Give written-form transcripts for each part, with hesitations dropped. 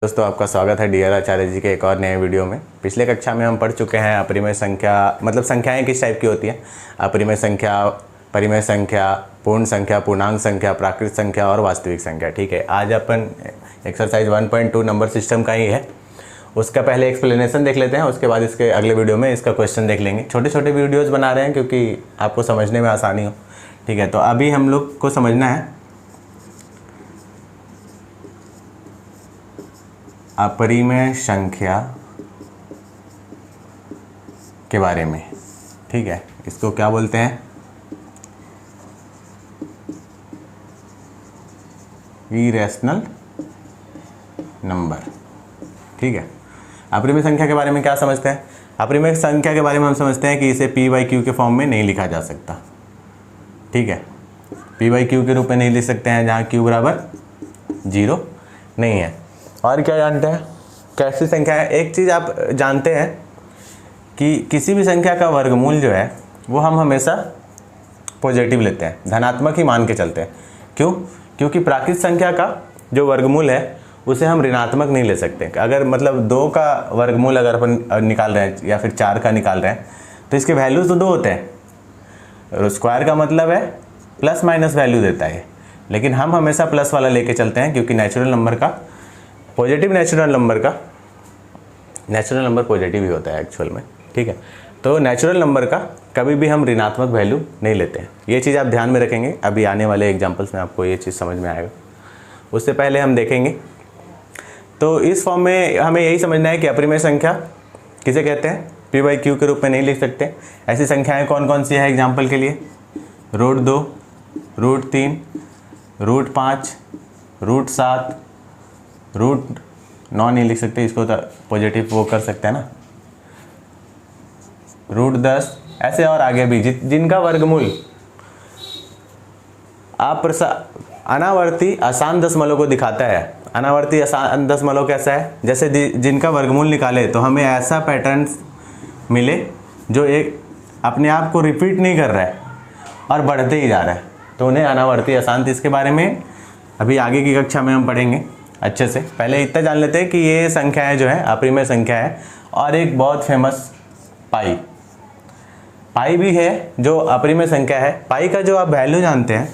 दोस्तों आपका स्वागत है डीआर आचार्य जी के एक और नए वीडियो में। पिछले कक्षा में हम पढ़ चुके हैं अपरिमेय संख्या, मतलब संख्याएं किस टाइप की होती हैं। अपरिमेय संख्या, परिमेय संख्या, पूर्ण संख्या, पूर्णांक संख्या, प्राकृत संख्या और वास्तविक संख्या। ठीक है, आज अपन एक्सरसाइज 1.2 नंबर सिस्टम का ही है। उसका पहले एक्सप्लेनेशन देख लेते हैं, उसके बाद इसके अगले वीडियो में इसका क्वेश्चन देख लेंगे। छोटे छोटे वीडियोज़ बना रहे हैं क्योंकि आपको समझने में आसानी हो। ठीक है, तो अभी हम लोग को समझना है अपरिमेय संख्या के बारे में। ठीक है, इसको क्या बोलते हैं? Irrational number. ठीक है, अपरिमेय संख्या के बारे में क्या समझते हैं? अपरिमेय संख्या के बारे में हम समझते हैं कि इसे पी बाई क्यू के फॉर्म में नहीं लिखा जा सकता। ठीक है, पी बाई क्यू के रूप में नहीं लिख सकते हैं जहाँ क्यू बराबर 0 नहीं है। और क्या जानते हैं? कैसी संख्या है? एक चीज़ आप जानते हैं कि किसी भी संख्या का वर्गमूल जो है वो हम हमेशा पॉजिटिव लेते हैं, धनात्मक ही मान के चलते हैं। क्यों? क्योंकि प्राकृत संख्या का जो वर्गमूल है उसे हम ऋणात्मक नहीं ले सकते। अगर मतलब 2 का वर्गमूल अगर अपन निकाल रहे हैं या फिर 4 का निकाल रहे हैं तो इसके वैल्यूज तो 2 होते हैं। स्क्वायर का मतलब है प्लस माइनस वैल्यू देता है, लेकिन हम हमेशा प्लस वाला लेके चलते हैं क्योंकि नेचुरल नंबर का नेचुरल नंबर पॉजिटिव ही होता है एक्चुअल में। ठीक है, तो नेचुरल नंबर का कभी भी हम ऋणात्मक वैल्यू नहीं लेते हैं। ये चीज़ आप ध्यान में रखेंगे, अभी आने वाले एग्जांपल्स में आपको ये चीज़ समझ में आएगा। उससे पहले हम देखेंगे तो इस फॉर्म में हमें यही समझना है कि अपरिमेय संख्या किसे कहते हैं? पी बाई क्यू के रूप में नहीं लिख सकते। ऐसी संख्याएँ कौन कौन सी है एग्जाम्पल के लिए? √2, √3, √5, √7, √9 नहीं लिख सकते, इसको तो पॉजिटिव वो कर सकते हैं ना, √10, ऐसे और आगे भी जिनका वर्गमूल अनावर्ती आसान दशमलव को दिखाता है। अनावर्ती आसान दशमलव कैसा है? जैसे जिनका वर्गमूल निकाले तो हमें ऐसा पैटर्न मिले जो एक अपने आप को रिपीट नहीं कर रहा है और बढ़ते ही जा रहा है, तो उन्हें अनावर्ती आसान। इसके बारे में अभी आगे की कक्षा में हम पढ़ेंगे अच्छे से। पहले इतना जान लेते हैं कि ये संख्याएं जो है अपरिमेय संख्या है। और एक बहुत फेमस पाई भी है जो अपरिमेय संख्या है। पाई का जो आप वैल्यू जानते हैं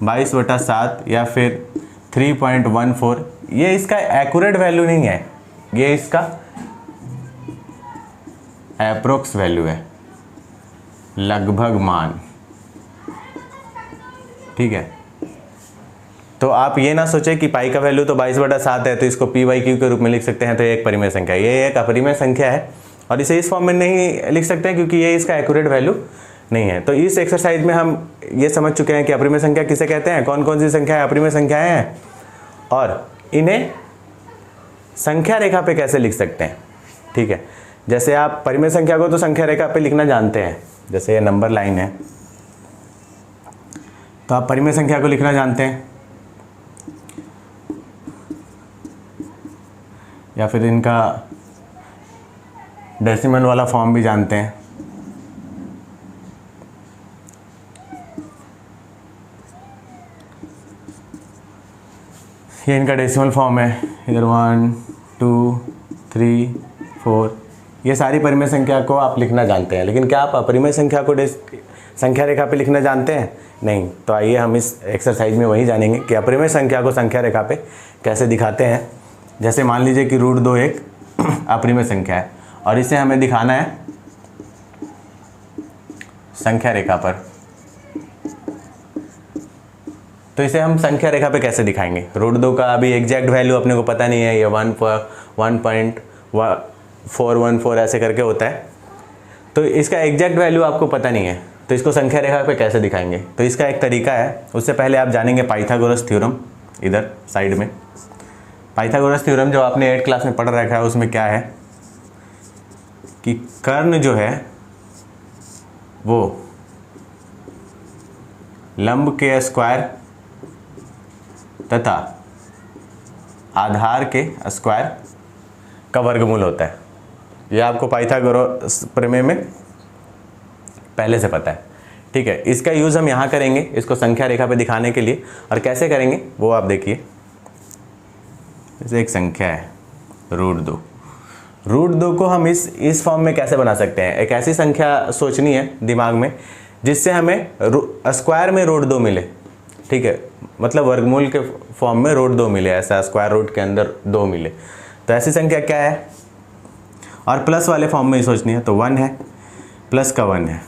22/7 या फिर 3.14, ये इसका एक्यूरेट वैल्यू नहीं है, ये इसका एप्रोक्स वैल्यू है, लगभग मान। ठीक है, तो आप ये ना सोचें कि पाई का वैल्यू तो 22/7 है तो इसको पी बाई क्यू के रूप में लिख सकते हैं, तो ये एक परिमेय संख्या है। ये एक अपरिमेय संख्या है और इसे इस फॉर्म में नहीं लिख सकते हैं क्योंकि ये इसका एक्यूरेट वैल्यू नहीं है। तो इस एक्सरसाइज में हम ये समझ चुके हैं कि अपरिमेय संख्या किसे कहते हैं, कौन कौन सी संख्याएं अपरिमेय संख्याएं हैं और इन्हें संख्या रेखा पे कैसे लिख सकते हैं। ठीक है, जैसे आप परिमेय संख्या को तो संख्या रेखा पे लिखना जानते हैं, जैसे ये नंबर लाइन है तो आप परिमेय संख्या को लिखना जानते हैं, या फिर इनका डेसिमल वाला फॉर्म भी जानते हैं। ये इनका डेसिमल फॉर्म है, इधर 1 2 3 4। ये सारी परिमेय संख्या को आप लिखना जानते हैं, लेकिन क्या आप अपरिमेय संख्या को संख्या रेखा पे लिखना जानते हैं? नहीं। तो आइए हम इस एक्सरसाइज में वही जानेंगे कि अपरिमेय संख्या को संख्या रेखा पे कैसे दिखाते हैं। जैसे मान लीजिए कि √2 एक अपरिमेय संख्या है और इसे हमें दिखाना है संख्या रेखा पर, तो इसे हम संख्या रेखा पे कैसे दिखाएंगे? √2 का अभी एग्जैक्ट वैल्यू अपने को पता नहीं है, ये 1.414 ऐसे करके होता है, तो इसका एग्जैक्ट वैल्यू आपको पता नहीं है, तो इसको संख्या रेखा पे कैसे दिखाएंगे? तो इसका एक तरीका है, उससे पहले आप जानेंगे पाइथागोरस थ्योरम। इधर साइड में पाइथागोरस थ्योरम जो आपने 8th क्लास में पढ़ रखा है, उसमें क्या है कि कर्ण जो है वो लंब के स्क्वायर तथा आधार के स्क्वायर का वर्गमूल होता है। यह आपको पाइथागोरस प्रमेय में पहले से पता है। ठीक है, इसका यूज़ हम यहाँ करेंगे, इसको संख्या रेखा पे दिखाने के लिए। और कैसे करेंगे वो आप देखिए। जैसे एक संख्या है √2, √2 को हम इस फॉर्म में कैसे बना सकते हैं? एक ऐसी संख्या सोचनी है दिमाग में जिससे हमें स्क्वायर में √2 मिले, ठीक है, मतलब वर्गमूल के फॉर्म में √2 मिले, ऐसा स्क्वायर रूट के अंदर 2 मिले। तो ऐसी संख्या क्या है? और प्लस वाले फॉर्म में ही सोचनी है, तो 1 है, प्लस का 1 है,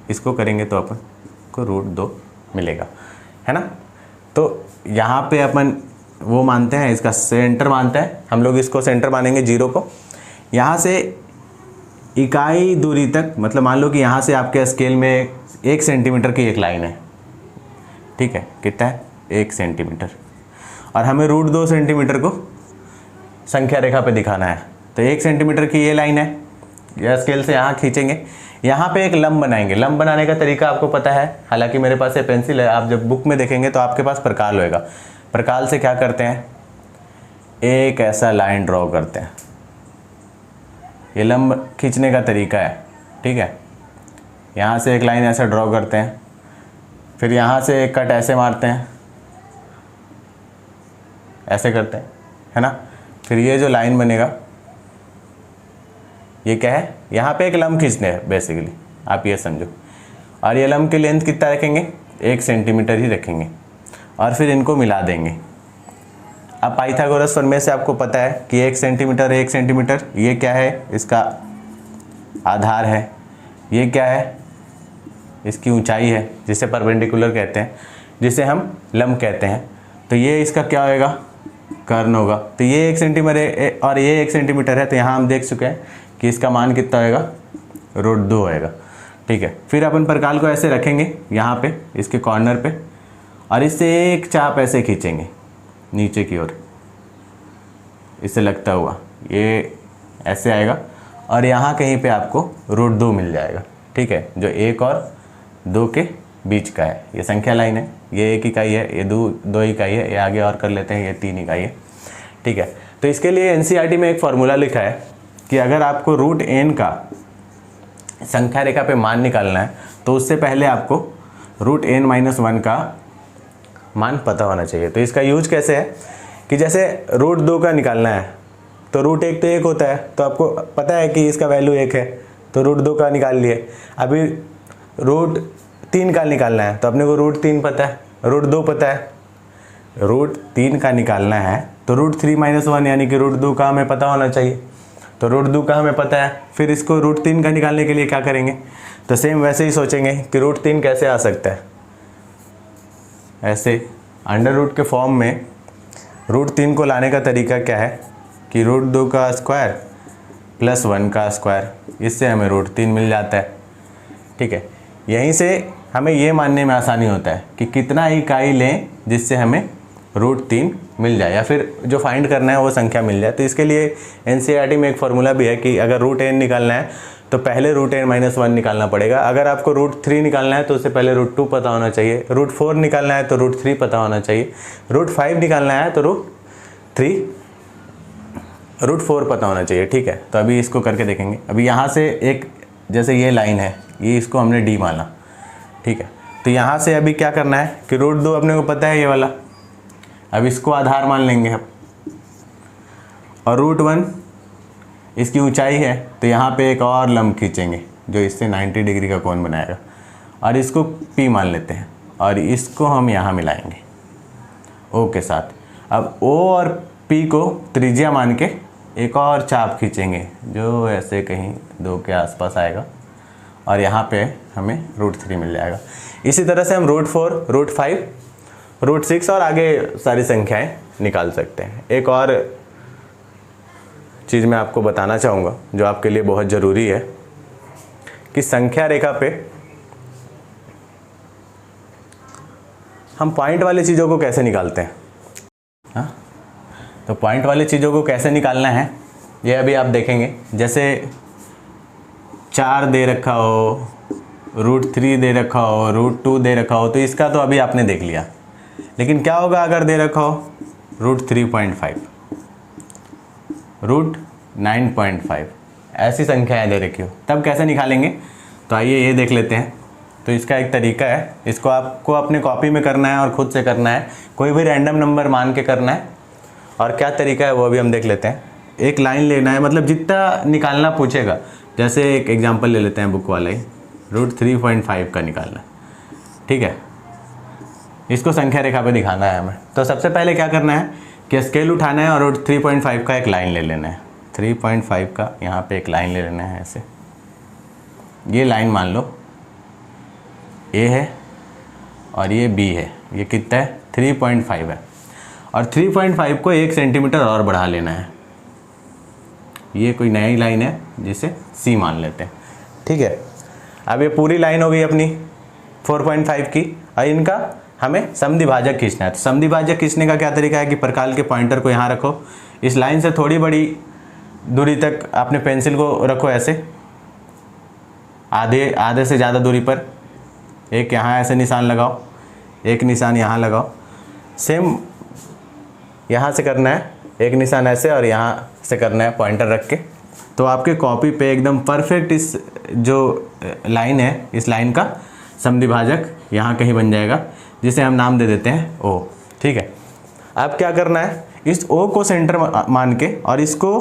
इसको करेंगे तो अपन को √2 मिलेगा, है ना। तो यहाँ पे अपन वो मानते हैं, इसका सेंटर मानते हैं हम लोग, इसको सेंटर मानेंगे 0 को। यहाँ से इकाई दूरी तक, मतलब मान लो कि यहाँ से आपके स्केल में 1 सेंटीमीटर की एक लाइन है, ठीक है, कितना है? 1 सेंटीमीटर, और हमें √2 सेंटीमीटर को संख्या रेखा पे दिखाना है। तो 1 सेंटीमीटर की ये लाइन है, यह स्केल से यहाँ खींचेंगे, यहाँ पे एक लंब बनाएंगे। लंब बनाने का तरीका आपको पता है, हालांकि मेरे पास ये पेंसिल है, आप जब बुक में देखेंगे तो आपके पास प्रकाल होएगा। प्रकाल से क्या करते हैं? एक ऐसा लाइन ड्रॉ करते हैं, ये लंब खींचने का तरीका है, ठीक है। यहाँ से एक लाइन ऐसा ड्रॉ करते हैं, फिर यहाँ से एक कट ऐसे मारते हैं, ऐसे करते हैं, है ना। फिर ये जो लाइन बनेगा ये क्या है? यहाँ पे एक लंब खींचने है बेसिकली, आप ये समझो। और ये लंब की लेंथ कितना रखेंगे? 1 सेंटीमीटर ही रखेंगे, और फिर इनको मिला देंगे। अब पाइथागोरस प्रमेय से आपको पता है कि 1 सेंटीमीटर 1 सेंटीमीटर, ये क्या है? इसका आधार है। ये क्या है? इसकी ऊंचाई है, जिसे परपेंडिकुलर कहते हैं, जिसे हम लंब कहते हैं। तो ये इसका क्या होएगा? कर्ण होगा। तो ये 1 सेंटीमीटर है और ये 1 सेंटीमीटर है, तो यहाँ हम देख चुके हैं कि इसका मान कितना होएगा? √2 होएगा, ठीक है। फिर अपन प्रकाल को ऐसे रखेंगे यहाँ पे, इसके कॉर्नर पे, और इससे एक चाप ऐसे खींचेंगे नीचे की ओर, इससे लगता हुआ ये ऐसे आएगा, और यहाँ कहीं पे आपको √2 मिल जाएगा, ठीक है, जो 1 और 2 के बीच का है। ये संख्या लाइन है, ये 1 इकाई है, ये 2 इकाई है, ये आगे और कर लेते हैं, ये 3 इकाई है, ठीक है। तो इसके लिए एनसीईआरटी में एक फॉर्मूला लिखा है कि अगर आपको √n का संख्या रेखा पे मान निकालना है तो उससे पहले आपको √n-1 का मान पता होना चाहिए। तो इसका यूज कैसे है कि जैसे √2 का निकालना है तो √1 तो 1 होता है, तो आपको पता है कि इसका वैल्यू 1 है, तो √2 का निकाल लिए। अभी √3 का निकालना है तो अपने को √3 पता है, √2 पता है। √3 का निकालना है तो √3-1 यानी कि √2 का हमें पता होना चाहिए, तो √2 का हमें पता है। फिर इसको √3 का निकालने के लिए क्या करेंगे? तो सेम वैसे ही सोचेंगे कि √3 कैसे आ सकता है, ऐसे अंडर रूट के फॉर्म में √3 को लाने का तरीका क्या है कि √2 का स्क्वायर प्लस 1 का स्क्वायर, इससे हमें √3 मिल जाता है, ठीक है। यहीं से हमें ये मानने में आसानी होता है कि कितना इकाई लें जिससे हमें √3 मिल जाए, या फिर जो फाइंड करना है वो संख्या मिल जाए। तो इसके लिए एनसीईआरटी में एक फार्मूला भी है कि अगर √n निकालना है तो पहले √n-1 निकालना पड़ेगा। अगर आपको √3 निकालना है तो उससे पहले √2 पता होना चाहिए, √4 निकालना है तो √3 पता होना चाहिए, √5 निकालना है तो √4 पता होना चाहिए, ठीक है। तो अभी इसको करके देखेंगे। अभी यहाँ से एक, जैसे ये लाइन है, ये इसको हमने D माना, ठीक है। तो यहाँ से अभी क्या करना है कि √2 अपने को पता है ये वाला, अब इसको आधार मान लेंगे हम, और √1 इसकी ऊंचाई है, तो यहाँ पे एक और लंब खींचेंगे जो इससे 90 डिग्री का कोण बनाएगा, और इसको P मान लेते हैं, और इसको हम यहाँ मिलाएंगे O के साथ। अब O और P को त्रिज्या मान के एक और चाप खींचेंगे जो ऐसे कहीं 2 के आसपास आएगा, और यहाँ पे हमें √3 मिल जाएगा। इसी तरह से हम √4, √5, √6 और आगे सारी संख्याएं निकाल सकते हैं। एक और चीज़ मैं आपको बताना चाहूँगा जो आपके लिए बहुत ज़रूरी है कि संख्या रेखा पे हम पॉइंट वाली चीज़ों को कैसे निकालते हैं। हाँ, तो पॉइंट वाली चीज़ों को कैसे निकालना है ये अभी आप देखेंगे। जैसे 4 दे रखा हो, √3 दे रखा हो, √2 दे रखा हो, तो इसका तो अभी आपने देख लिया। लेकिन क्या होगा अगर दे रखा हो √3.5, √9.5, ऐसी संख्याएं दे रखी हो, तब कैसे निकालेंगे? तो आइए ये देख लेते हैं। तो इसका एक तरीका है, इसको आपको अपने कॉपी में करना है और ख़ुद से करना है, कोई भी रैंडम नंबर मान के करना है, और क्या तरीका है वो भी हम देख लेते हैं। एक लाइन लेना है, मतलब जितना निकालना पूछेगा, जैसे एक एग्जांपल ले लेते हैं बुक वाला ही, √3.5 का निकालना, ठीक है। इसको संख्या रेखा पे दिखाना है हमें। तो सबसे पहले क्या करना है कि स्केल उठाना है और √3.5 का एक लाइन ले लेना है। 3.5 का यहाँ पे एक लाइन ले लेना है ऐसे। ये लाइन मान लो A है और ये B है। ये कितना है? 3.5 है। और 3.5 को 1 सेंटीमीटर और बढ़ा लेना है। ये कोई नई लाइन है जिसे C मान लेते हैं, ठीक है। अब ये पूरी लाइन हो गई अपनी 4.5 की। और इनका हमें समद्विभाजक खींचना है। तो समद्विभाजक खींचने का क्या तरीका है कि प्रकाल के पॉइंटर को यहाँ रखो, इस लाइन से थोड़ी बड़ी दूरी तक अपने पेंसिल को रखो ऐसे, आधे से ज़्यादा दूरी पर। एक यहाँ ऐसे निशान लगाओ, एक निशान यहाँ लगाओ। सेम यहाँ से करना है, एक निशान ऐसे और यहाँ से करना है पॉइंटर रख के। तो आपके कॉपी पे एकदम परफेक्ट इस जो लाइन है, इस लाइन का समद्विभाजक यहाँ कहीं बन जाएगा, जिसे हम नाम दे देते हैं O, ठीक है। अब क्या करना है, इस O को सेंटर मान के और इसको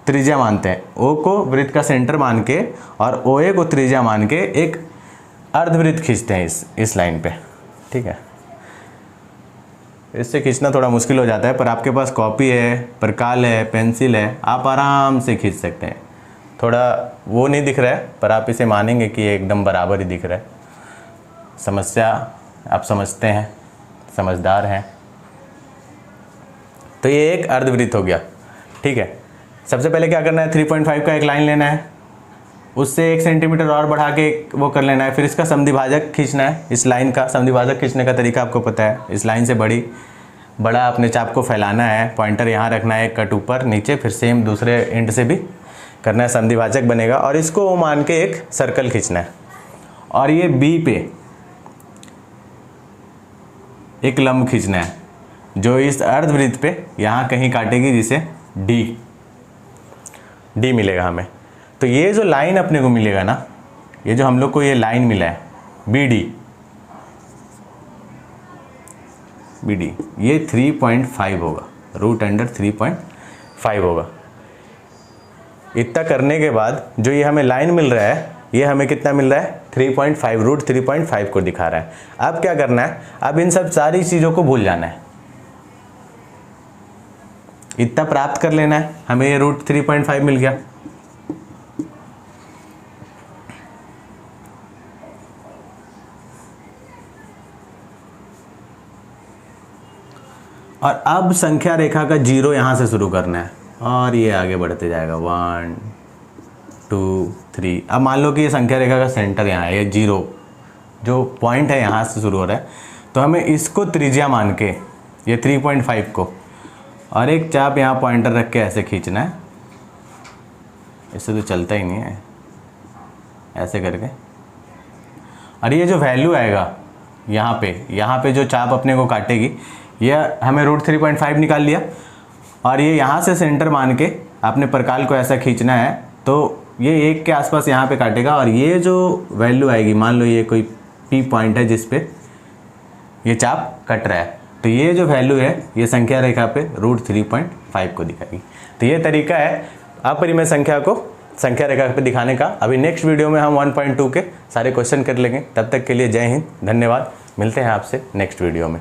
त्रिज्या मानते हैं। O को वृत्त का सेंटर मान के और OA को त्रिज्या मान के एक अर्धवृत्त खींचते हैं इस लाइन पे, ठीक है। इससे खींचना थोड़ा मुश्किल हो जाता है, पर आपके पास कॉपी है, प्रकाल है, पेंसिल है, आप आराम से खींच सकते हैं। थोड़ा वो नहीं दिख रहा है, पर आप इसे मानेंगे कि एकदम बराबर ही दिख रहा है। समस्या आप समझते हैं, समझदार हैं। तो ये एक अर्धवृत्त हो गया, ठीक है। सबसे पहले क्या करना है, 3.5 का एक लाइन लेना है, उससे 1 सेंटीमीटर और बढ़ा के वो कर लेना है। फिर इसका समद्विभाजक खींचना है। इस लाइन का समद्विभाजक खींचने का तरीका आपको पता है। इस लाइन से बड़ा अपने चाप को फैलाना है, पॉइंटर यहाँ रखना है, कट ऊपर नीचे, फिर सेम दूसरे एंड से भी करना है, समद्विभाजक बनेगा। और इसको वो मान के एक सर्कल खींचना है और ये B पे एक लंब खींचना है जो इस अर्धवृत्त पे यहाँ कहीं काटेगी, जिसे D मिलेगा हमें। तो ये जो लाइन अपने को मिलेगा ना, ये जो हम लोग को ये लाइन मिला है BD, ये 3.5 होगा, √3.5 होगा। इतना करने के बाद जो ये हमें लाइन मिल रहा है, ये हमें कितना मिल रहा है? 3.5, √3.5 को दिखा रहा है। अब क्या करना है, अब इन सब सारी चीज़ों को भूल जाना है। इतना प्राप्त कर लेना है, हमें ये √3.5 मिल गया। और अब संख्या रेखा का 0 यहाँ से शुरू करना है और ये आगे बढ़ते जाएगा 1 2 3। अब मान लो कि ये संख्या रेखा का सेंटर यहाँ है, ये 0 जो पॉइंट है यहाँ से शुरू हो रहा है। तो हमें इसको त्रिज्या मान के, ये 3.5 को, और एक चाप यहाँ पॉइंटर रख के ऐसे खींचना है। इससे तो चलता ही नहीं है, ऐसे करके। और ये जो वैल्यू आएगा यहाँ पे जो चाप अपने को काटेगी, ये हमें √3.5 निकाल लिया। और ये यहाँ से सेंटर मान के अपने प्रकाल को ऐसा खींचना है, तो ये 1 के आसपास यहाँ पे काटेगा। और ये जो वैल्यू आएगी, मान लो ये कोई P पॉइंट है जिस पे ये चाप कट रहा है, तो ये जो वैल्यू है ये संख्या रेखा पे √3.5 को दिखाएगी। तो ये तरीका है अपरिमेय संख्या को संख्या रेखा पे दिखाने का। अभी नेक्स्ट वीडियो में हम 1.2 के सारे क्वेश्चन कर लेंगे। तब तक के लिए जय हिंद, धन्यवाद। मिलते हैं आपसे नेक्स्ट वीडियो में।